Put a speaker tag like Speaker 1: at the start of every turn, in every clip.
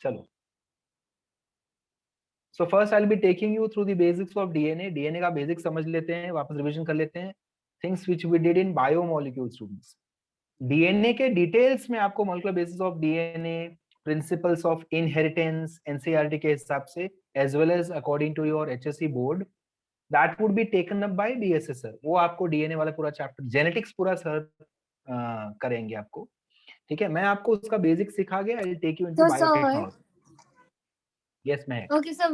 Speaker 1: चलो, so first I will be taking you through the basics of DNA. DNA का basic समझ लेते हैं, वापस रिवीजन कर लेते हैं। Things which we did in biomolecule students. DNA के डिटेल्स में आपको molecular basis of DNA, principles of inheritance NCERT के हिसाब से, as well as according to your HSC board, that would be taken up by BSA sir. वो आपको DNA वाला पूरा चैप्टर जेनेटिक्स पूरा सर करेंगे आपको, ठीक है। मैं आपको उसका बेसिक सिखा के I will take you into biotechnology. Yes, Mehak.
Speaker 2: Okay, so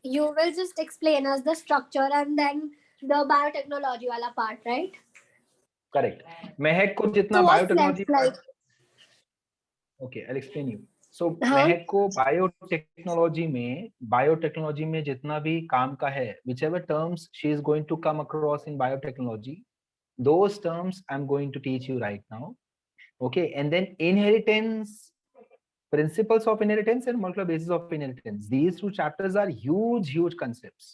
Speaker 2: you will just explain us the structure and then the biotechnology wala part, right?
Speaker 1: Correct. Mehak को जितना biotechnology part, okay, I'll explain you. So Mehak को biotechnology में जितना भी काम का है, whichever terms she is going to come across in biotechnology, those terms I'm going to teach you right now. Okay, and then inheritance, principles of inheritance and molecular basis of inheritance. These two chapters are huge concepts.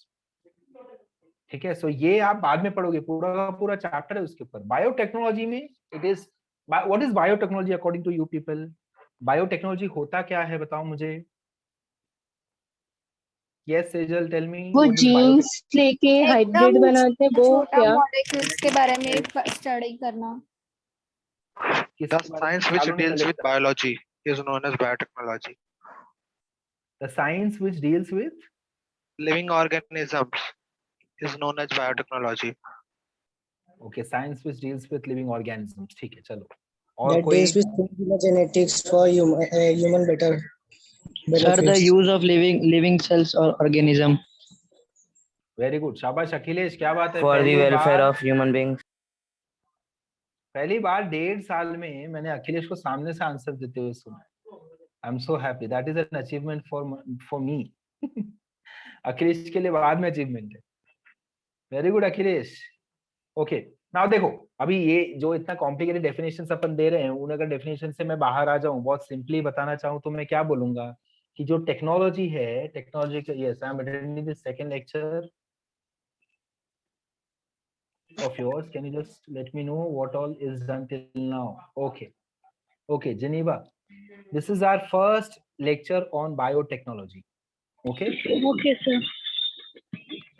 Speaker 1: ठीक है, सो ये आप बाद में पढ़ोगे, पूरा का पूरा चैप्टर है उसके ऊपर। बायोटेक्नोलॉजी में it is, what is biotechnology according to you people? Biotechnology होता क्या है, बताओ मुझे। Yes Sejal, tell me.
Speaker 3: वो जीन्स लेके हाइब्रिड बनाते हैं, वो क्या?
Speaker 4: मॉलिक्यूल्स के बारे में स्टडी करना।
Speaker 5: The science which deals with biology is known as biotechnology.
Speaker 1: The science which deals with
Speaker 5: living organisms is known as biotechnology.
Speaker 1: Okay, science which deals with living organisms. ठीक है, चलो। और
Speaker 6: that
Speaker 1: कोई?
Speaker 6: deals with genetics for human better.
Speaker 7: Sir, the use of living cells or organism.
Speaker 1: Very good, शाबाश अखिलेश, क्या बात है।
Speaker 7: For the welfare of human beings.
Speaker 1: पहली बार 1.5 साल में मैंने अखिलेश को सामने से आंसर देते हुए सुना। I am so happy, that is an achievement for me. Akhilesh के लिए बाद में अचीवमेंट है। Very good Akhilesh. Okay, now देखो, अभी ये जो इतना कॉम्प्लिकेटेड डेफिनेशंस अपन दे रहे हैं, उन अगर डेफिनेशन से मैं बाहर आ जाऊं, बहुत सिंपली बताना चाहूं, तो मैं क्या बोलूंगा कि जो टेक्नोलॉजी है, टेक्नोलॉजी का, yes I am attending this second lecture of yours. Can you just let me know what all is done till now? Okay, Geneva, this is our first lecture on biotechnology. Okay,
Speaker 3: sir.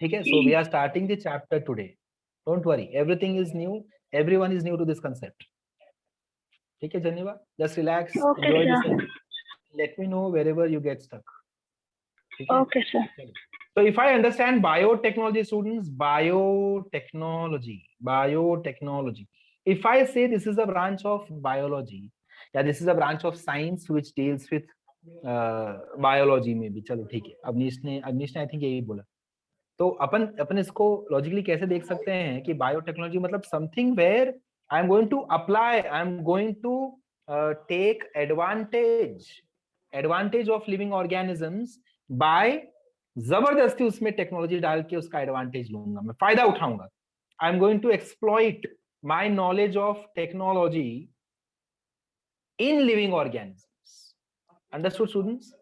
Speaker 1: ठीक है, so we are starting the chapter today. Don't worry, everything is new, everyone is new to this concept. ठीक है Geneva, just relax, enjoy the session. Let me know wherever you get stuck.
Speaker 3: Okay, sir.
Speaker 1: So if I understand biotechnology, students, biotechnology. If I say this is a branch of biology, या this is a branch of science which deals with biology में भी, चलो ठीक है, अवनीश ने I think यही बोला। तो अपन इसको लॉजिकली कैसे देख सकते हैं कि बायोटेक्नोलॉजी मतलब something where I am going to apply, I am going to take advantage of living organisms by, जबरदस्ती उसमें टेक्नोलॉजी डाल के उसका एडवांटेज लूंगा, मैं फायदा उठाऊंगा। I am going to exploit my knowledge of technology in living organisms. Understood students?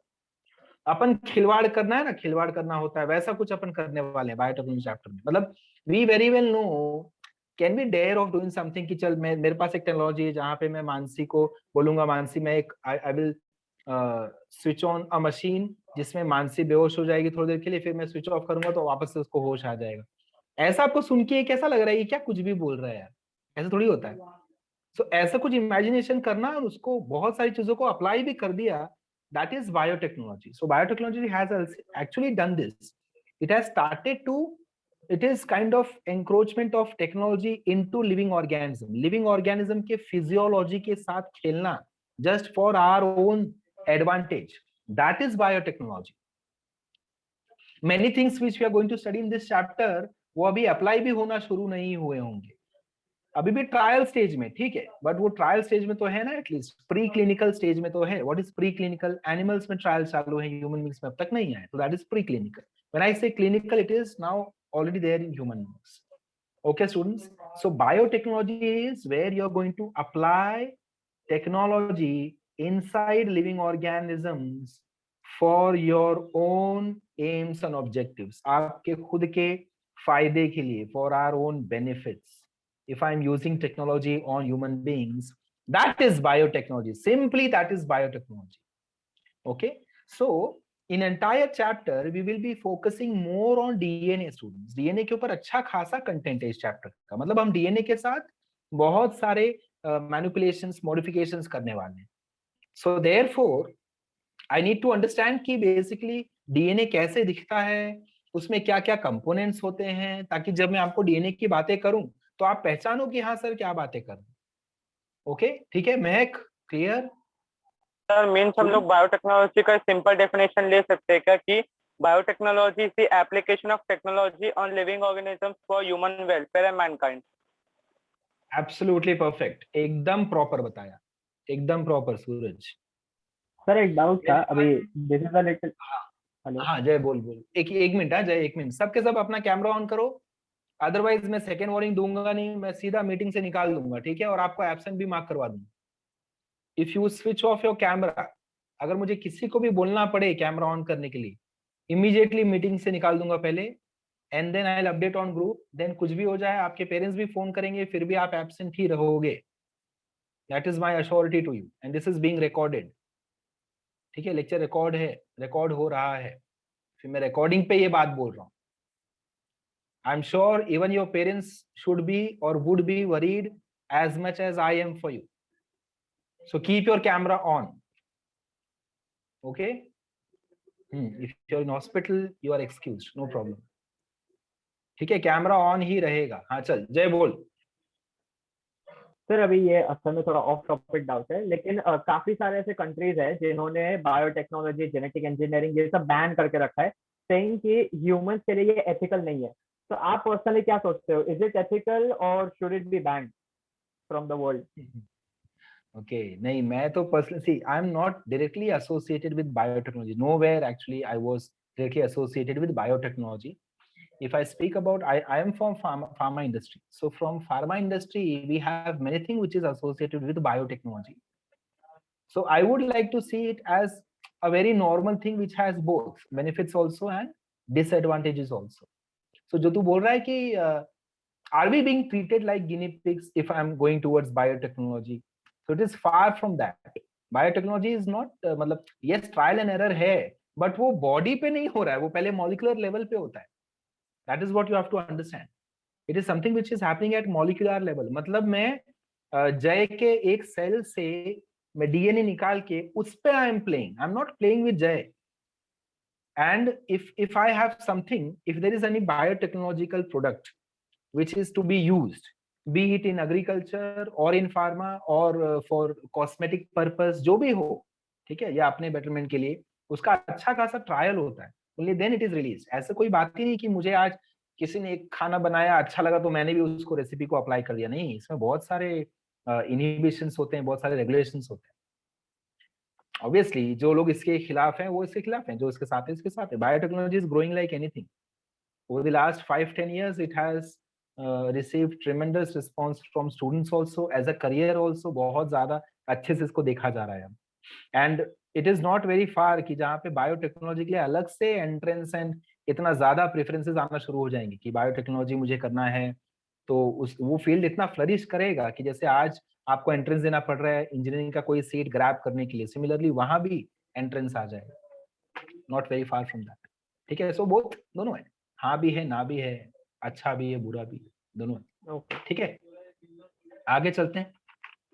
Speaker 1: अपन खिलवाड़ करना है ना, खिलवाड़ करना होता है, वैसा कुछ अपन करने वाले हैं बायोटेक्नोलॉजी चैप्टर में। मतलब we very well know, can we dare of doing something कि चल मैं, मेरे पास एक टेक्नोलॉजी है जहां पे मैं मानसी को बोलूंगा, मानसी मैं एक I will switch on a machine जिसमें मानसी बेहोश हो जाएगी थोड़ी देर के लिए, फिर मैं स्विच ऑफ करूंगा तो वापस से उसको होश आ जाएगा। ऐसा आपको सुन के कैसा लग रहा है, ये क्या कुछ भी बोल रहा है यार, ऐसा थोड़ी होता है। सो ऐसा कुछ इमेजिनेशन करना और उसको बहुत सारी चीजों को अप्लाई भी कर दिया, that is biotechnology. So biotechnology has actually done this, it has started to, it is kind of encroachment of technology into living organism, living organism के फिजियोलॉजी के साथ खेलना just for our own advantage, that is biotechnology. Many things which we are going to study in this chapter, वो अभी apply भी होना शुरू नहीं हुए होंगे, अभी भी ट्रायल स्टेज में, ठीक है, बट वो ट्रायल स्टेज में तो है ना, एटलीस्ट प्री क्लिनिकल स्टेज में तो है। What is pre clinical? Animals में ट्रायल चालू है, ह्यूमन बींग्स में अब तक नहीं आए, तो that is pre clinical. When I say clinical, it is now already there in human beings. Okay students, so biotechnology is where you are going to apply technology inside living organisms for your own aims and objectives, आपके खुद के फायदे के लिए, for our own benefits. If I'm using technology on human beings, that is biotechnology. Simply, that is biotechnology. Okay, So in entire chapter we will be focusing more on DNA students. DNA के ऊपर अच्छा खासा content है इस chapter का, मतलब हम DNA के साथ बहुत सारे मैनिपुलेशंस मॉडिफिकेशंस करने वाले हैं. So therefore I need to understand कि बेसिकली DNA कैसे दिखता है, उसमें क्या क्या कंपोनेंट्स होते हैं, ताकि जब मैं आपको DNA की बातें करूं तो आप पहचानो कि हाँ सर क्या बातें कर रहे हैं. ओके ठीक है महक, क्लियर?
Speaker 8: सर मीन्स हम लोग बायोटेक्नोलॉजी का सिंपल डेफिनेशन ले सकते हैं क्या कि biotechnology is the application of technology on living organisms for human welfare and Mankind.
Speaker 1: Absolutely perfect, एकदम प्रॉपर बताया, एकदम प्रॉपर सूरज.
Speaker 9: सर एक डाउट था अभी. This is a little. Hello.
Speaker 1: हाँ जय बोल बोल. एक मिनट. हाँ जय एक मिनट, सबके सब अपना कैमरा ऑन करो, अदरवाइज मैं सेकंड वार्निंग दूंगा नहीं, मैं सीधा मीटिंग से निकाल दूंगा, ठीक है? और आपको एब्सेंट भी मार्क करवा दूंगा. If you switch off your camera, अगर मुझे किसी को भी बोलना पड़े कैमरा ऑन करने के लिए, इमीडिएटली मीटिंग से निकाल दूंगा पहले, and then I will update on group. Then कुछ भी हो जाए, आपके पेरेंट्स भी फोन करेंगे, फिर भी आप एब्सेंट ही रहोगे. That is my assurity to you, and this is being recorded. ठीक है, लेक्चर रिकॉर्ड है, रिकॉर्ड हो रहा है, फिर मैं रिकॉर्डिंग पे ये बात बोल रहा हूँ. I am sure even your parents should be और would be worried as much as I am for you. So keep your camera on. Okay? If you're in hospital, you are excused. No problem. ठीक है, camera on ही रहेगा. हाँ चल जय बोल.
Speaker 9: Sir अभी ये असल में थोड़ा ऑफ टॉपिक डाउट है, लेकिन काफी सारे ऐसे कंट्रीज है जिन्होंने बायोटेक्नोलॉजी, जेनेटिक इंजीनियरिंग ये सब बैन करके रखा है, सेइंग कि ह्यूमंस के लिए ये एथिकल नहीं है. तो आप पर्सनली क्या सोचते हो, इज इट एथिकल और should it be banned from the world?
Speaker 1: Okay, nahi, main to personally see, I am not directly associated with biotechnology. Nowhere actually I was directly associated with biotechnology. If I speak about, I am from pharma industry. So from pharma industry, we have many things which is associated with biotechnology. So I would like to see it as a very normal thing which has both benefits also and disadvantages also. So जो तू बोल रहा है कि are we being treated like guinea pigs if I am going towards biotechnology? So it is far from that. Biotechnology is not मतलब yes trial and error है, but वो body पे नहीं हो रहा है, वो पहले molecular level पे होता है. That is what you have to understand. It is something which is happening at molecular level. मतलब मैं जय के एक सेल से मैं डीएनए निकाल के उस पे I am playing. I am not playing with Jay. And if I have something, if there is any biotechnological product which is to be used, be it in agriculture or in pharma or for cosmetic purpose, जो भी हो, ठीक है, या अपने betterment के लिए, उसका अच्छा खासा ट्रायल होता है, only then it is released. ऐसा कोई बात ही नहीं कि मुझे आज किसी ने एक खाना बनाया अच्छा लगा तो मैंने भी उसको रेसिपी को अप्लाई कर दिया. नहीं, इसमें बहुत सारे इनहिबिशंस होते हैं, बहुत सारे रेगुलेशंस होते हैं. ऑब्वियसली जो लोग इसके खिलाफ हैं वो इसके खिलाफ हैं, जो इसके साथ है इसके साथ है. Biotechnology is growing like anything. Over the last 5-10 years, it has received tremendous response from students also, as a career also. बहुत ज़्यादा अच्छे से इसको देखा जा रहा है. And it is not very far कि जहाँ पे बायोटेक्नोलॉजी के लिए अलग से एंट्रेंस एंड इतना ज़्यादा प्रेफरेंसेस आना शुरू हो जाएंगे कि बायोटेक्नोलॉजी मुझे करना है, तो उस वो फील्ड इतना फ्लरिश करेगा कि जैसे आज आपको एंट्रेंस देना पड़ रहा है इंजीनियरिंग का कोई सीट ग्रैब करने के लिए, सिमिलरली वहाँ भी एंट्रेंस आ जाएगा. Not very far from that. ठीक है, सो बोथ दोनों है, हाँ भी है ना भी है, अच्छा भी है बुरा भी, दोनों है. ठीक है, आगे चलते हैं.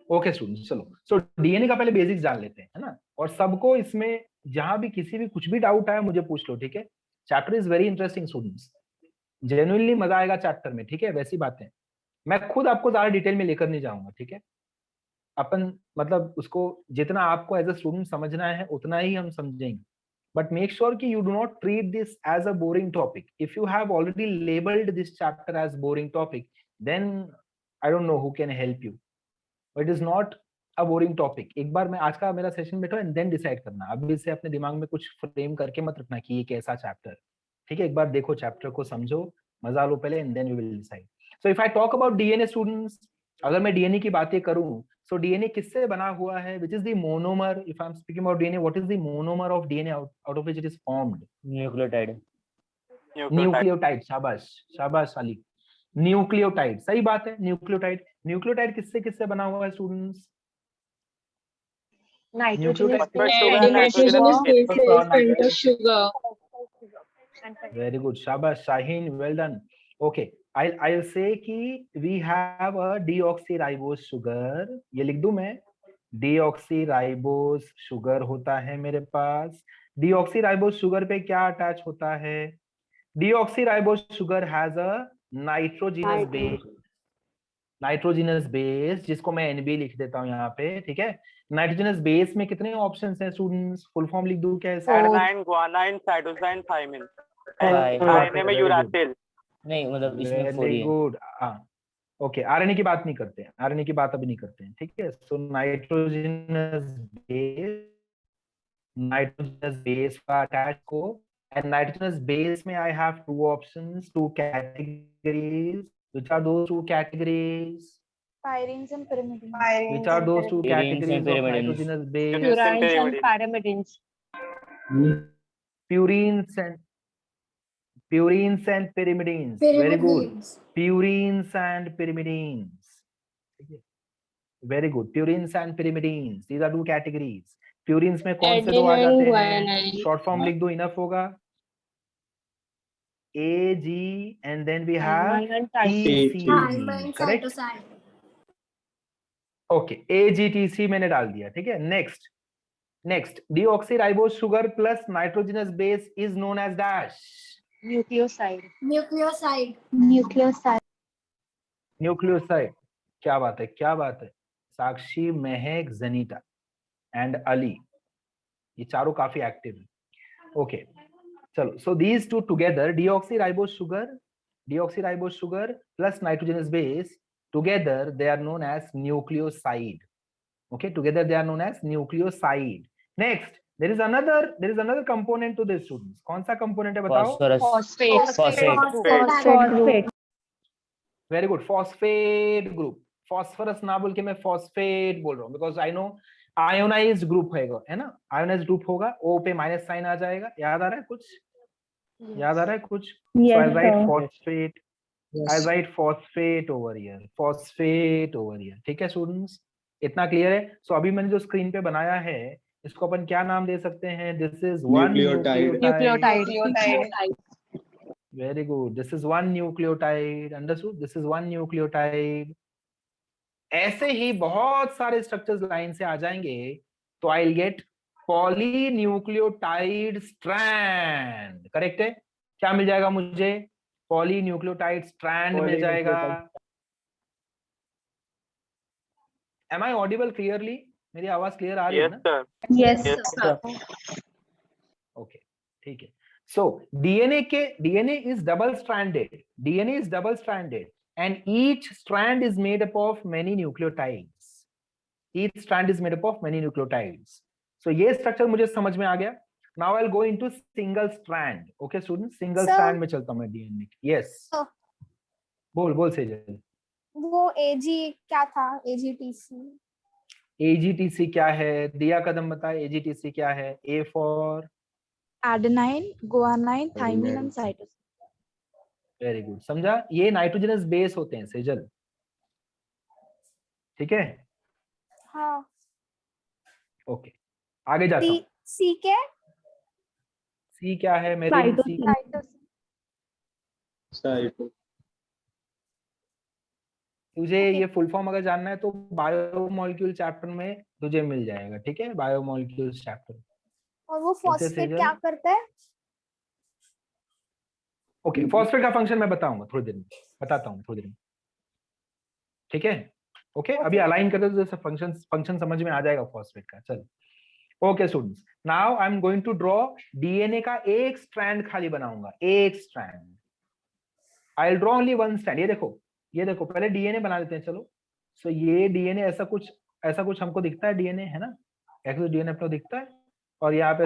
Speaker 1: ओके स्टूडेंट्स, चलो. सो डीएनए का पहले बेसिक्स जान लेते हैं, है ना. और सबको इसमें जहां भी किसी भी कुछ भी डाउट आया मुझे पूछ लो, ठीक है. Chapter is very interesting students, genuinely मजा आएगा चैप्टर में. ठीक है, वैसी बातें मैं खुद आपको ज्यादा डिटेल में लेकर नहीं जाऊंगा. ठीक है, अपन मतलब उसको जितना आपको एज अ स्टूडेंट समझना है उतना ही हम समझेंगे. But make sure कि you do not treat this as a boring topic. If you have already labeled this chapter as boring topic, then I don't know who can help you. But it is not a boring topic. एक बार मैं आज का मेरा session बैठो and then decide करना. अभी से अपने दिमाग में कुछ फ्रेम करके मत रखना कि ये कैसा चैप्टर. ठीक है, एक बार देखो चैप्टर को, समझो, मजा लो पहले, and then you will decide. So if I talk about DNA students, अगर मैं DNA की बातें करूं, so DNA किससे बना हुआ है? Which is the monomer? If I'm speaking about DNA, what is the monomer of DNA out of which it is formed?
Speaker 9: Nucleotide.
Speaker 1: Nucleotide. शाबाश शाबाश अली. न्यूक्लियोटाइड, सही बात है. न्यूक्लियोटाइड. न्यूक्लियोटाइड किससे किससे बना हुआ है students?
Speaker 3: Nitrogenous
Speaker 8: Phosphate
Speaker 3: base,
Speaker 8: sugar and
Speaker 3: nitrogenous
Speaker 8: nitrogenous
Speaker 3: base is kind of sugar.
Speaker 1: Very good. Shabash, Shaheen, well done. Okay, I'll say कि we have a deoxyribose sugar. ये लिख दूं मैं? deoxyribose sugar होता है मेरे पास. deoxyribose sugar पे क्या अटैच होता है? deoxyribose sugar has a nitrogenous base. Nitrogenous base, जिसको मैं NB लिख देता हूँ यहाँ पे, ठीक है. नाइट्रोजिनस बेस में कितने ऑप्शंस हैं स्टूडेंट्स? फुल फॉर्म लिख दूं क्या इसका?
Speaker 8: Adenine, guanine, cytosine, thymine.
Speaker 7: Five.
Speaker 8: RNA में यूरासिल.
Speaker 7: नहीं मतलब इसमें 4
Speaker 1: वेरी
Speaker 7: ही है.
Speaker 1: गुड. ओके, आरएनए की बात नहीं करते हैं, आरएनए की बात अभी नहीं करते हैं, ठीक है. सो नाइट्रोजनस बेस का अटैच को, एंड नाइट्रोजनस बेस में I have two options, two categories. Which are those two categories?
Speaker 4: Pyrines and pyrimidines.
Speaker 1: Which are those two
Speaker 7: Purines and
Speaker 1: categories of
Speaker 7: pyrimidines.
Speaker 1: nitrogenous base?
Speaker 4: Purines and pyrimidines.
Speaker 1: Purines and pyrimidines. Very good.
Speaker 2: Pyrimidines.
Speaker 1: Purines and pyrimidines. Very good. Purines and pyrimidines. These are two categories. Purines में कौन से दो आ
Speaker 3: Adenine,
Speaker 1: जाते हैं?
Speaker 3: guanine.
Speaker 1: Short form लिख दो, enough होगा. AG and then we have TC.
Speaker 2: Thymine,
Speaker 1: Correct?
Speaker 2: cytosine.
Speaker 1: Okay, AGTC मैंने डाल दिया, ठीक है. Next deoxyribose sugar plus nitrogenous base is known as dash.
Speaker 4: Nucleoside.
Speaker 2: Nucleoside.
Speaker 4: Nucleoside.
Speaker 1: Nucleoside. क्या बात है, क्या बात है. साक्षी, महक, जनीता एंड अली, ये चारों काफी एक्टिव है. ओके, चलो. So these two together, deoxyribose sugar plus nitrogenous base, together they are known as nucleoside. Okay, together they are known as nucleoside. Next, there is another component to this, students. कौन सा component है बताओ?
Speaker 7: Phosphorus.
Speaker 4: Phosphate.
Speaker 1: Very good. Phosphate group. Phosphorus ना बोल के मैं phosphate बोल रहा हूँ, because I know ionized group है ना. ionized group होगा, O पे माइनस साइन आ जाएगा. याद आ रहा है कुछ? याद आ रहा है कुछ? So I'll write phosphate. I'll write phosphate over here. Phosphate over here. ठीक है स्टूडेंट्स, इतना क्लियर है? सो अभी मैंने जो स्क्रीन पे बनाया है, इसको अपन क्या नाम दे सकते हैं? This is one nucleotide. Very good. This is one nucleotide. Understood? This is one nucleotide. ऐसे ही बहुत सारे स्ट्रक्चर्स लाइन से आ जाएंगे, तो I will get polynucleotide strand. Correct है? क्या मिल जाएगा मुझे? पॉलीन्यूक्लियोटाइड स्ट्रैंड मिल जाएगा. Am I audible clearly? मेरी आवाज क्लियर आ रही है
Speaker 8: Yes,
Speaker 1: ना?
Speaker 8: sir.
Speaker 4: Yes,
Speaker 8: Yes,
Speaker 4: sir.
Speaker 1: Okay, ठीक है. सो DNA is double stranded. DNA is double stranded and each strand is made up of many nucleotides. Each strand is made up of many nucleotides. So ये structure मुझे समझ में आ गया. Now I'll go into single strand. Okay students, single
Speaker 4: Sir.
Speaker 1: strand में चलता हूँ मैं DNA. Yes.
Speaker 4: Sir.
Speaker 1: बोल सेजल.
Speaker 4: वो AG क्या था? AGTC.
Speaker 1: AGTC क्या है? दिया कदम बता. AGTC क्या है? A for
Speaker 4: Adenine, guanine, thymine and cytosine.
Speaker 1: Very good. समझा? ये नाइट्रोजनस बेस होते हैं सेजल. ठीक है?
Speaker 4: हाँ.
Speaker 1: ओके, आगे जाता हूँ.
Speaker 4: C क्या?
Speaker 1: सी क्या है मेरे? सी
Speaker 4: Cytosine.
Speaker 1: तुझे ये फुल फॉर्म अगर जानना है तो बायोमोलिक्यूल चैप्टर में तुझे मिल जाएगा. ठीक है, बायोमोलिक्यूल चैप्टर.
Speaker 4: और वो फॉस्फेट क्या करता है?
Speaker 1: ओके, फॉस्फेट का फंक्शन मैं बताऊंगा थोड़ी देर में, बताता हूँ थोड़ी देर में. ठीक है? ओके, अभी अलाइन करते तो फंक्शन समझ में आ जाएगा फॉस्फेट का. चल. Okay students, now I am going to draw DNA का एक स्ट्रैंड खाली बनाऊंगा. एक strand. I will draw only one strand. ये देखो पहले डीएनए बना लेते हैं. चलो. सो ये डीएनए ऐसा कुछ हमको दिखता है. डीएनए है ना, ऐसा डीएनए अपना दिखता है, और यहाँ पे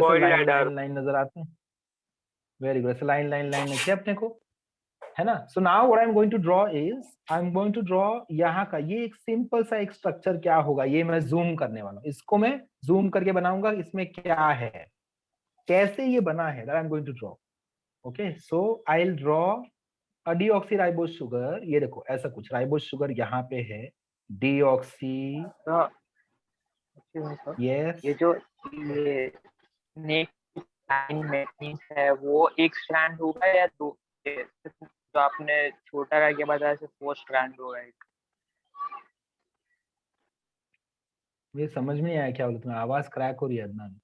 Speaker 1: लाइन नजर आते हैं. Very good. ऐसे लाइन लिखे अपने को, है ना. So now what I am going to draw is, I am going to draw यहाँ का ये एक सिंपल सा एक स्ट्रक्चर. क्या होगा ये मैं जूम करने वाला हूँ. इसको मैं जूम करके बनाऊंगा. इसमें क्या है, कैसे ये बना है, that I am going to draw. Okay, so I will draw a deoxyribose sugar. ये देखो ऐसा कुछ राइबोस शुगर यहाँ पे है. डीऑक्सी यस,
Speaker 9: ये जो ये स्नेक लाइन है वो एक स्ट्रैंड होगा या दो? जो आपने छोटा रह के बताया सिर्फ 4 स्ट्रैंड होगा एक।
Speaker 1: ये समझ में नहीं आया क्या बोला तुम्हें, आवाज क्रैक हो रही है अदनान।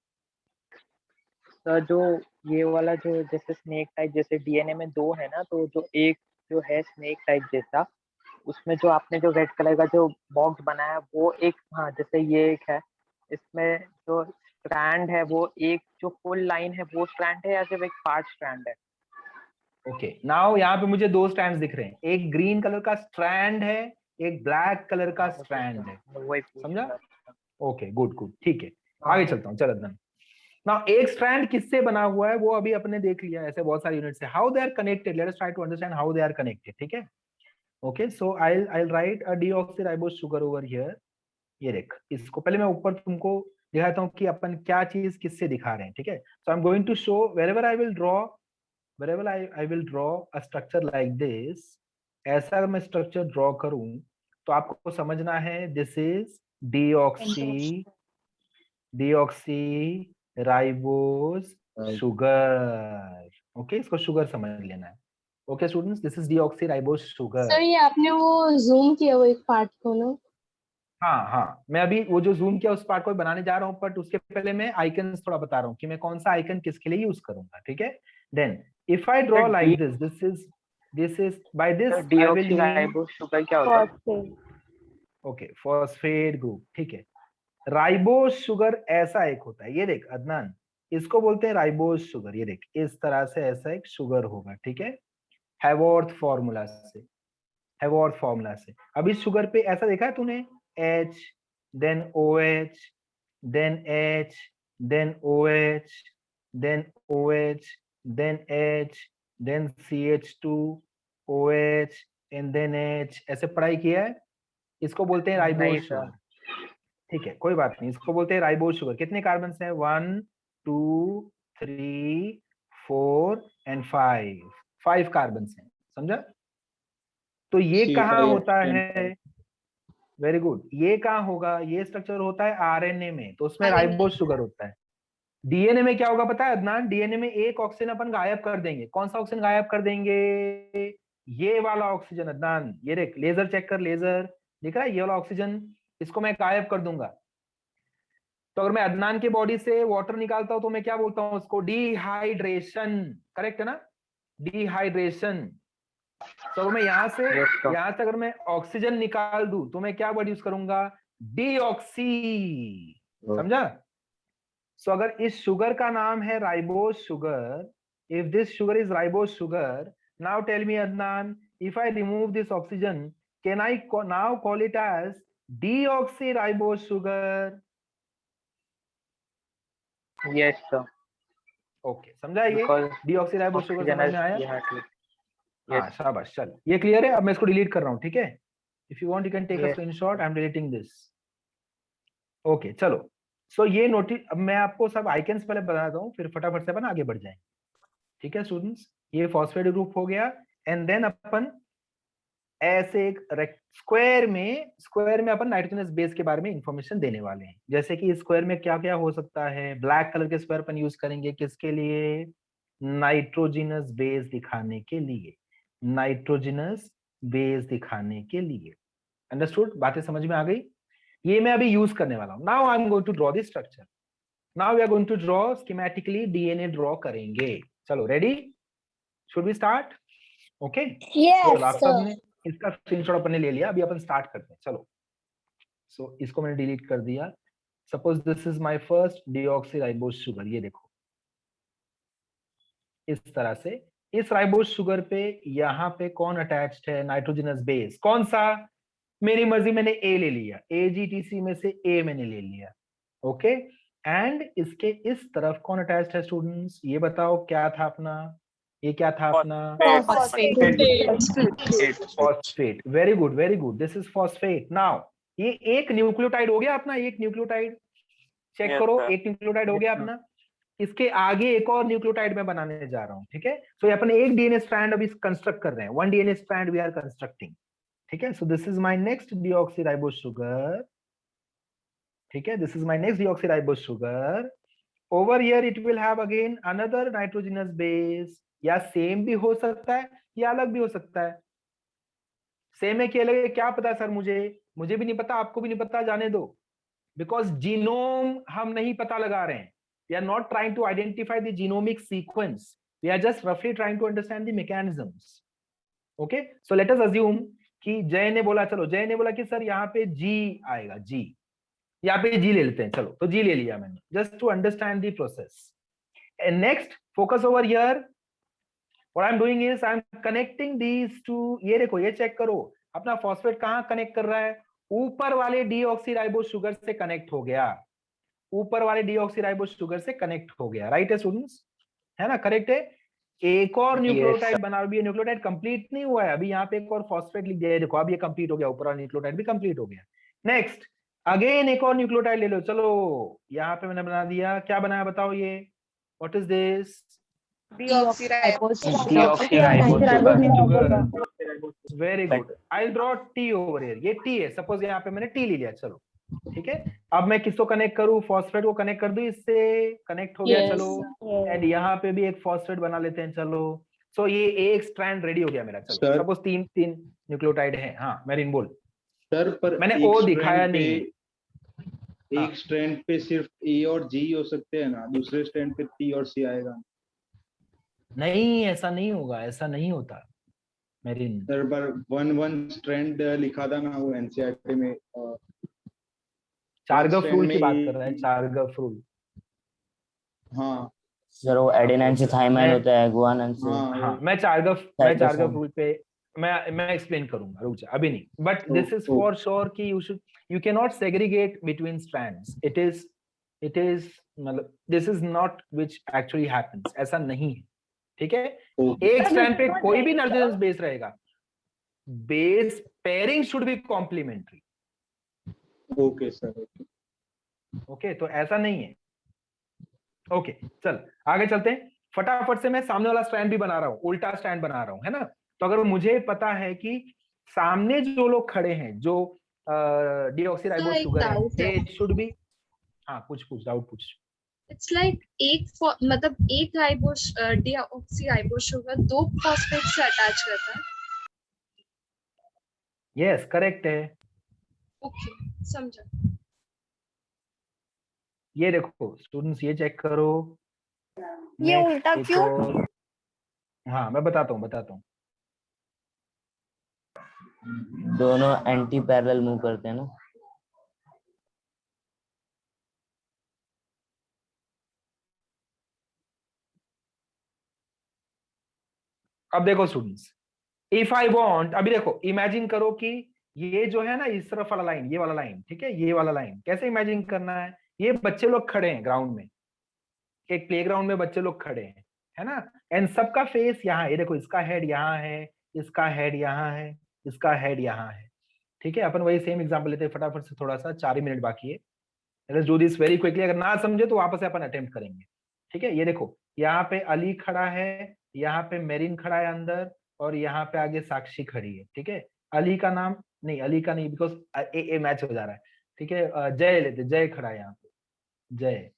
Speaker 9: सर जो ये वाला जो जैसे स्नेक टाइप जैसे डीएनए में 2 है ना, तो जो एक जो है स्नेक टाइप जैसा, उसमें जो आपने जो रेड कलर का जो बॉक्स बनाया वो एक, हाँ जैसे ये एक है, इसमें जो स्ट्रैंड है वो एक जो फुल लाइन है वो स्ट्रैंड है या सिर्फ एक पार्ट स्ट्रैंड है?
Speaker 1: ओके, नाउ यहाँ पे मुझे 2 स्ट्रैंड्स दिख रहे हैं, एक ग्रीन कलर का स्ट्रैंड है, एक ब्लैक कलर का स्ट्रैंड है,
Speaker 9: वही पूछ
Speaker 1: समझा?
Speaker 9: रहा था।
Speaker 1: ओके, गुड गुड, ठीक है, आगे चलता हूँ। चल अदनान, नाउ एक स्ट्रैंड किससे बना हुआ है वो अभी अपने देख लिया, ऐसे बहुत सारे यूनिट्स है, how they are connected, let us try to understand how they are connected, ठीक है? Okay, so I write a deoxyribose sugar over here. ये देख, इसको पहले मैं ऊपर तुमको दिखाता हूँ कि अपन क्या चीज किससे दिखा रहे हैं, ठीक है? So I am going to show wherever I will draw a structure like this, ऐसा अगर मैं स्ट्रक्चर ड्रॉ करूं तो आपको समझना है this is deoxy ribose sugar. Okay, इसको शुगर समझ लेना है। Okay students, this is deoxy ribose sugar.
Speaker 3: Sir ये आपने वो जूम किया वो एक पार्ट को ना?
Speaker 1: हाँ, मैं अभी वो जो जूम किया उस पार्ट को बनाने जा रहा हूँ, बट उसके पहले मैं आइकन्स थोड़ा बता रहा हूँ कि मैं कौन सा आइकन किसके लिए यूज करूंगा, ठीक है? Then if I draw like this is by this I will
Speaker 9: deoxyribose sugar क्या होता है?
Speaker 1: ओके, फॉस्फेट ग्रुप, ठीक है। राइबोस शुगर ऐसा एक होता है, ये देख अदनान, इसको बोलते हैं राइबोस शुगर। ये देख, इस तरह से ऐसा एक शुगर होगा, ठीक है? हैवॉर्थ फॉर्मूला से। अब इस शुगर पे ऐसा देखा है तूने, H, then OH, then H, then OH, then OH, then H, then CH2, OH, and then H, ऐसे पढ़ाई किया है? इसको बोलते हैं राइबोस शुगर, ठीक है? कोई बात नहीं, इसको बोलते हैं राइबोस शुगर। कितने कार्बन हैं? 1 2 3 4 एंड 5 कार्बन हैं, समझा? तो ये कहाँ होता है? वेरी गुड, ये कहाँ होगा? ये स्ट्रक्चर होता है आरएनए में, तो उसमें राइबोस शुगर होता है। डीएनए में क्या होगा पता है अदनान? डीएनए में एक ऑक्सीजन अपन गायब कर देंगे। कौन सा ऑक्सीजन गायब कर देंगे? ये वाला ऑक्सीजन अदनान, ये देख, लेजर चेक कर, लेजर दिख रहा है, ये वाला ऑक्सीजन, इसको मैं गायब कर दूंगा। तो अगर मैं अदनान के बॉडी से वाटर निकालता हूं तो मैं क्या बोलता हूं उसको? डिहाइड्रेशन, करेक्ट है ना? डिहाइड्रेशन। तो मैं यहाँ से अगर मैं ऑक्सीजन निकाल दूं तो मैं क्या वर्ड यूज करूंगा? डीऑक्सी, समझा? सो अगर इस शुगर का नाम है ribose sugar, if this sugar is ribose sugar, now tell me Adnan, if I remove this oxygen, can I now call it as deoxy ribose sugar?
Speaker 9: Yes sir.
Speaker 1: Okay, समझा? ये deoxy ribose sugar समझ में आया? हाँ, शाबाश, चल, ये clear है। अब मैं इसको डिलीट कर रहा हूँ, ठीक है? If you want you can take a screenshot, I am deleting this. Okay, चलो, सो ये नोटिस, अब मैं आपको सब आइकन्स पहले बताता हूँ, फिर फटाफट से अपन आगे बढ़ जाएंगे, ठीक है स्टूडेंट्स? ये फॉस्फेट ग्रुप हो गया, एंड देन अपन ऐसे एक स्क्वायर में अपन नाइट्रोजनस बेस के बारे में इंफॉर्मेशन देने वाले हैं। जैसे कि स्क्वायर में क्या क्या हो सकता है? ब्लैक कलर के स्क्वायर अपन यूज करेंगे किसके लिए? नाइट्रोजनस बेस दिखाने के लिए, नाइट्रोजनस बेस दिखाने के लिए। अंडरस्टूड? बातें समझ में आ गई? ये मैं अभी यूज करने वाला हूं। Now I am going to draw this structure. Now we are going to draw schematically, DNA draw करेंगे। चलो, ready? Should we start? Okay,
Speaker 2: Yes,
Speaker 1: आप
Speaker 2: sir.
Speaker 1: सबने इसका स्क्रीनशॉट अपन ने ले लिया, अभी अपन स्टार्ट करते हैं। चलो, सो इसको मैंने डिलीट कर दिया। Suppose this is my first deoxyribose sugar, ये देखो इस तरह से। इस राइबोस शुगर पे यहाँ पे कौन अटैच्ड है? Nitrogenous base. कौन सा? मेरी मर्जी, मैंने ए ले लिया, AGTC में से ए मैंने ले लिया, ओके? एंड इसके इस तरफ कौन अटैच्ड है स्टूडेंट्स? ये बताओ, क्या था अपना? ये क्या था अपना? Phosphate. Very good, very good, this is phosphate. Now ये एक न्यूक्लियोटाइड हो गया अपना, एक न्यूक्लियोटाइड चेक करो, एक न्यूक्लियोटाइड हो गया अपना। इसके आगे एक और न्यूक्लियोटाइड मैं बनाने जा रहा हूं, ठीक है? सो ये अपन एक डीएनए स्ट्रैंड अभी कंस्ट्रक्ट कर रहे हैं, 1 DNA strand we are constructing, ठीक है? So this is my next deoxyribose sugar, ठीक है, this is my next deoxyribose sugar. Over here it will have again another nitrogenous base, या सेम भी हो सकता है या अलग भी हो सकता है। सेम है कि अलग है क्या पता सर, मुझे भी नहीं पता, आपको भी नहीं पता, जाने दो, बिकॉज जीनोम हम नहीं पता लगा रहे हैं। We are not trying to identify the genomic sequence, we are just रफली trying to understand the mechanisms. Okay, so let us assume कि जय ने बोला, चलो जय ने बोला कि सर यहाँ पे जी आएगा, जी यहाँ पे जी ले लेते हैं, चलो तो जी ले लिया मैंने, just to understand the process. And next focus over here, what I'm doing is I'm connecting these to, ये देखो, ये चेक करो अपना फॉस्फेट कहाँ कनेक्ट कर रहा है, ऊपर वाले डीऑक्सीराइबोस शुगर से कनेक्ट हो गया, ऊपर वाले डीऑक्सीराइबोस शुगर से कनेक्ट हो गया। राइट है स्टूडेंट्स, है ना, करेक्ट है। एक और न्यूक्लियोटाइड बना, अभी ये न्यूक्लियोटाइड कंप्लीट नहीं हुआ है, अभी यहाँ पे एक और फॉस्फेट लिख दिया है, देखो अब ये कंप्लीट हो गया, ऊपर वाला न्यूक्लियोटाइड भी कंप्लीट हो गया। नेक्स्ट अगेन एक और न्यूक्लियोटाइड ले लो, चलो यहाँ पे मैंने बना दिया, क्या बनाया बताओ ये, what is this, very good, I draw T over here, ये टी है, सपोज यहाँ पे मैंने टी ले लिया, चलो ठीक है। अब मैं किसको कनेक्ट करूं, फॉस्फेट को कनेक्ट कर दूं, इससे कनेक्ट हो गया, चलो एंड यहाँ पे भी एक फॉस्फेट बना लेते हैं, चलो। सो ये एक स्ट्रैंड रेडी हो गया मेरा, चलो सपोज तीन न्यूक्लियोटाइड है। हाँ मेरिन बोल
Speaker 10: सर, पर
Speaker 1: मैंने ओ दिखाया नहीं,
Speaker 10: एक स्ट्रैंड पे सिर्फ ए और जी हो सकते हैं ना, दूसरे स्ट्रैंड पे टी और सी आएगा। नहीं,
Speaker 1: ऐसा नहीं होगा, ऐसा नहीं होता मेरिन
Speaker 10: सर, पर वन स्ट्रैंड लिखा था ना वो एनसीईआरटी में,
Speaker 1: चार्गफ रूल की बात कर रहा है, चार्गफ रूल।
Speaker 10: हाँ
Speaker 7: सर वो एडेनाइन से थाइमाइन होता है, गुआनिन से।
Speaker 1: हाँ मैं चार्गफ रूल पे मैं एक्सप्लेन करूंगा, रुक जा अभी नहीं, but this is for sure कि you cannot segregate between strands, it is मतलब this is not which actually happens, ऐसा नहीं है, ठीक है। एक स्ट्रैंड पे कोई भी नाइट्रोजनस बेस रहेगा, base pairing should be complementary.
Speaker 10: Okay sir,
Speaker 1: okay, तो ऐसा नहीं है। ओके चल आगे चलते हैं, फटाफट से मैं सामने वाला स्ट्रैंड भी बना रहा हूं, उल्टा स्ट्रैंड बना रहा हूं, है ना। तो अगर मुझे पता है कि सामने जो लोग खड़े हैं, जो डीऑक्सीराइबोस शुगर है, दे शुड बी, हाँ पूछ डाउट पूछ।
Speaker 11: इट्स लाइक मतलब एक राइबोस डीऑक्सीराइबोस शुगर दो फॉस्फेट से अटैच करता है।
Speaker 1: यस करेक्ट है।
Speaker 11: ओके समझा।
Speaker 1: ये देखो स्टूडेंट्स, ये चेक करो,
Speaker 2: ये उल्टा क्यों?
Speaker 1: हाँ मैं बताता हूँ।
Speaker 7: दोनों एंटी पैरेलल मूव करते हैं ना।
Speaker 1: अब देखो स्टूडेंट्स, इफ आई वांट, अभी देखो इमेजिन करो कि ये जो है ना इस तरफ वाला लाइन, ये वाला लाइन, ठीक है, ये वाला लाइन कैसे इमेजिन करना है, ये बच्चे लोग खड़े हैं ग्राउंड में, एक प्लेग्राउंड में बच्चे लोग खड़े हैं, है ना, एंड सबका फेस यहाँ, ये देखो इसका हेड यहाँ है, इसका हेड यहाँ है, इसका हेड यहाँ है, ठीक है। अपन वही सेम एग्जांपल लेते हैं फटाफट से, थोड़ा सा 4 ही मिनट बाकी है, let's do this very quickly, अगर ना समझे तो वापस से अपन अटेम्प्ट करेंगे, ठीक है। ये देखो यहाँ पे अली खड़ा है, यहाँ पे मेरिन खड़ा है अंदर, और यहाँ पे आगे साक्षी खड़ी है, ठीक है। अली का नाम नहीं, अली का नहीं, बिकॉज ए मैच हो जा रहा है, ठीक है। जय लेते, जय खड़ा है यहाँ पे, जय,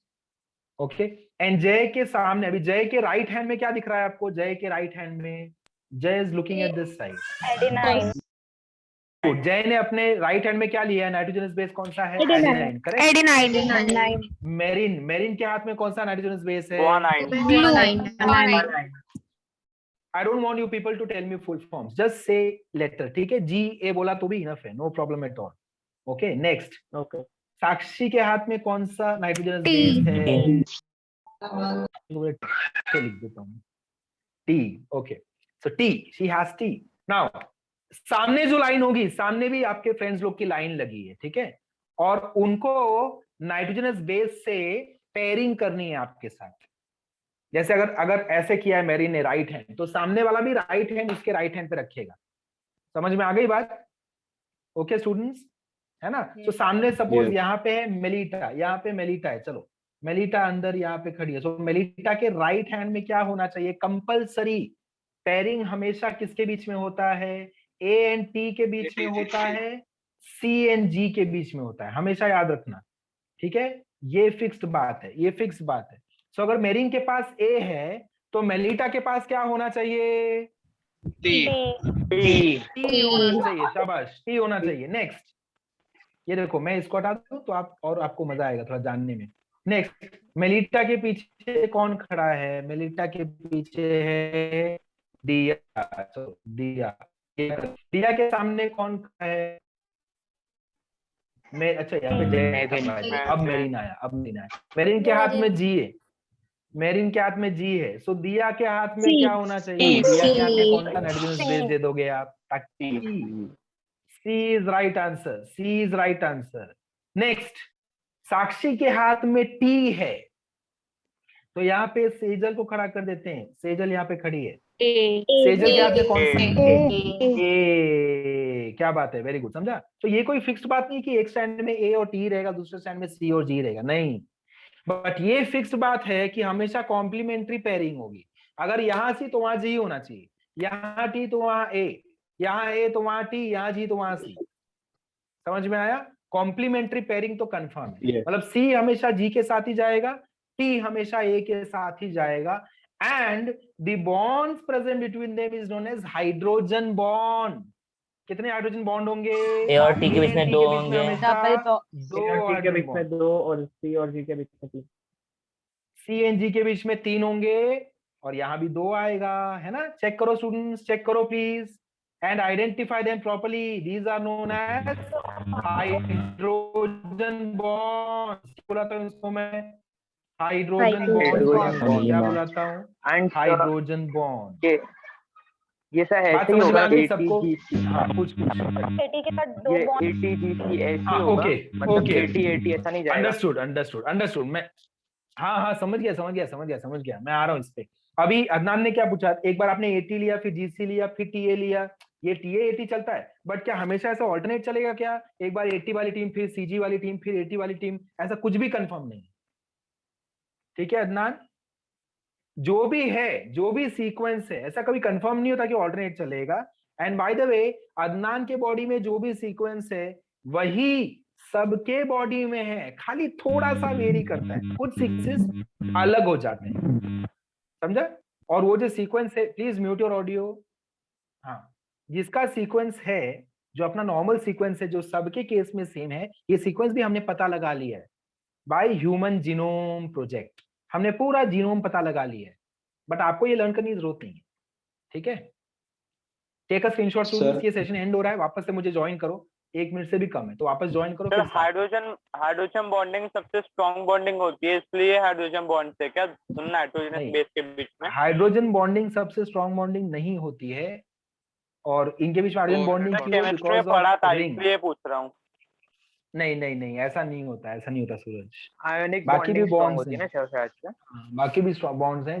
Speaker 1: ओके। एंड जय के सामने, अभी जय के राइट हैंड में क्या दिख रहा है आपको, जय के राइट हैंड में, जय is looking at this side, जय ने अपने राइट हैंड में क्या लिया है, नाइट्रोजनस बेस कौन सा है, एडेनाइन, करेक्ट,
Speaker 2: एडेनाइन।
Speaker 1: मेरिन के हाथ में कौन सा नाइट्रोजनस बेस है, I don't want you people to tell me full forms, just say letter, ठीक है, G A बोला तो भी इनफ है, no problem at all, okay next,
Speaker 9: okay
Speaker 1: Sakshi के हाथ में कौन सा नाइट्रोजनस बेस है, लिख देता हूँ T, okay, so T, she has T, now सामने जो लाइन होगी, सामने भी आपके फ्रेंड्स लोग की लाइन लगी है, ठीक है, और उनको नाइट्रोजनस बेस से पेयरिंग करनी है आपके साथ। जैसे अगर ऐसे किया है मेरिन ने राइट हैंड, तो सामने वाला भी राइट हैंड उसके राइट हैंड पे रखेगा, समझ में आ गई बात, ओके स्टूडेंट्स, है ना। तो सामने सपोज यहाँ पे है मेलिटा, यहाँ पे मेलिटा है, चलो मेलिटा अंदर यहाँ पे खड़ी है, तो मेलिटा के राइट हैंड में क्या होना चाहिए, कंपल्सरी पेयरिंग हमेशा किसके बीच में होता है, ए एंड टी के बीच में होता है, सी एंड जी के बीच में होता है, हमेशा याद रखना, ठीक है, ये फिक्स्ड बात है, ये फिक्स्ड बात है। सो अगर मेरिन के पास ए है तो मेलिटा के पास क्या होना चाहिए? टी होना चाहिए, शाबाश, टी होना चाहिए। नेक्स्ट, ये देखो मैं इसको हटा दूं तो आपको मजा आएगा थोड़ा जानने में। नेक्स्ट, मेलिटा के पीछे कौन खड़ा है? मेलिटा के पीछे है दिया। तो दिया के सामने कौन खड़ा है? अच्छा यहाँ पे अब मेरिन आया, मेरिन के हाथ में जी है, मेरिन के हाथ में जी है। सो दिया के हाथ में क्या होना चाहिए? दिया के हाथ में कौन सा नाइट्रोजन बेस दे दोगे आप? C is right answer, C is right answer. Next, Sakshi के हाथ में टी है, तो यहाँ पे सेजल को खड़ा कर देते हैं। सेजल यहाँ पे खड़ी है, सेजल के हाथ में कौन सा? ए। क्या बात है, वेरी गुड, समझा? तो ये कोई फिक्स्ड बात नहीं कि एक स्टैंड में ए और टी रहेगा, दूसरे स्टैंड में सी और जी रहेगा, नहीं। बट ये फिक्स्ड बात है कि हमेशा कॉम्प्लीमेंट्री पेयरिंग होगी। अगर यहाँ सी तो वहां जी होना चाहिए, यहाँ टी तो वहां ए, यहाँ ए तो वहां टी, यहाँ जी तो वहां सी। समझ में आया? कॉम्प्लीमेंट्री पेयरिंग तो कंफर्म है, मतलब सी हमेशा जी के साथ ही जाएगा, टी हमेशा ए के साथ ही जाएगा। And the bonds present between them is known as hydrogen bond. कितने हाइड्रोजन बॉन्ड होंगे?
Speaker 7: ए और टी के बीच में 2 होंगे,
Speaker 9: टी के बीच में 2 और सी और जी के बीच में 3,
Speaker 1: सी एंड जी के बीच में 3 होंगे, और यहाँ भी 2 आएगा, है ना? चेक करो स्टूडेंट्स, चेक करो please, and identify them properly. These are known as hydrogen bonds. बुलाता हूँ इसको मैं हाइड्रोजन बॉन्ड, क्या बुलाता हूँ? Hydrogen bond.
Speaker 8: ये सर
Speaker 1: बात
Speaker 8: ऐसे ही
Speaker 1: समझ में
Speaker 8: होगा,
Speaker 1: आ गई सबको? हाँ, पूछ
Speaker 11: एटी के साथ 2
Speaker 8: ये
Speaker 11: बॉन्ड
Speaker 8: ATGC ऐसे
Speaker 1: हाँ,
Speaker 8: होगा,
Speaker 1: ओके,
Speaker 8: मतलब
Speaker 1: ओके।
Speaker 8: AT ऐसा नहीं जाएगा।
Speaker 1: अंडरस्टूड। मैं हाँ समझ गया। मैं आ रहा हूँ इस पे। अभी अदनान ने क्या पूछा? एक बार आपने एटी लिया, फिर जीसी लिया, फिर टीए लिया। ये टीए एटी चलता है, बट क्या हमेशा ऐसा ऑल्टरनेट चलेगा क्या? एक बार एटी वाली टीम, फिर सीजी वाली टीम, फिर एटी वाली टीम, ऐसा कुछ भी कंफर्म नहीं। ठीक है अदनान, जो भी सीक्वेंस है, ऐसा कभी कंफर्म नहीं होता कि ऑल्टरनेट चलेगा। And by the way, Adnan के बॉडी में जो भी सीक्वेंस है वही सबके बॉडी में है, खाली थोड़ा सा वेरी करता है, कुछ सीक्वेंस अलग हो जाते हैं, समझा? और वो जो सीक्वेंस है, प्लीज म्यूट योर ऑडियो। हाँ, जिसका सीक्वेंस है, जो अपना नॉर्मल सीक्वेंस है, जो सबके केस में सेम है, ये सीक्वेंस भी हमने पता लगा लिया है बाय ह्यूमन जीनोम प्रोजेक्ट। हमने पूरा जीनोम पता लगा लिया है, बट आपको ये लर्न करने की जरूरत नहीं है। ठीक है, टेक अ स्क्रीनशॉट स्टूडेंट्स। ये सेशन एंड हो रहा है, वापस से मुझे ज्वाइन करो, 1 मिनट से भी कम है, तो वापस ज्वाइन करो।
Speaker 8: सर हाइड्रोजन बॉन्डिंग सबसे स्ट्रॉन्ग बॉन्डिंग होती है, इसलिए हाइड्रोजन बॉन्ड से क्या नाइट्रोजन बेस के बीच में
Speaker 1: हाइड्रोजन बॉन्डिंग सबसे स्ट्रॉन्ग बॉन्डिंग नहीं होती है, और इनके बीच में हाइड्रोजन बॉन्डिंग
Speaker 8: केमिस्ट्री में पढ़ा था, इसलिए पूछ रहा हूँ।
Speaker 1: नहीं, ऐसा नहीं होता, सूरज।
Speaker 8: आयोनिक
Speaker 1: बाकी भी
Speaker 8: बॉन्डिंग
Speaker 1: बॉन्ड्स
Speaker 8: होती है ना शायद से।
Speaker 1: बाकी भी बॉन्ड्स हैं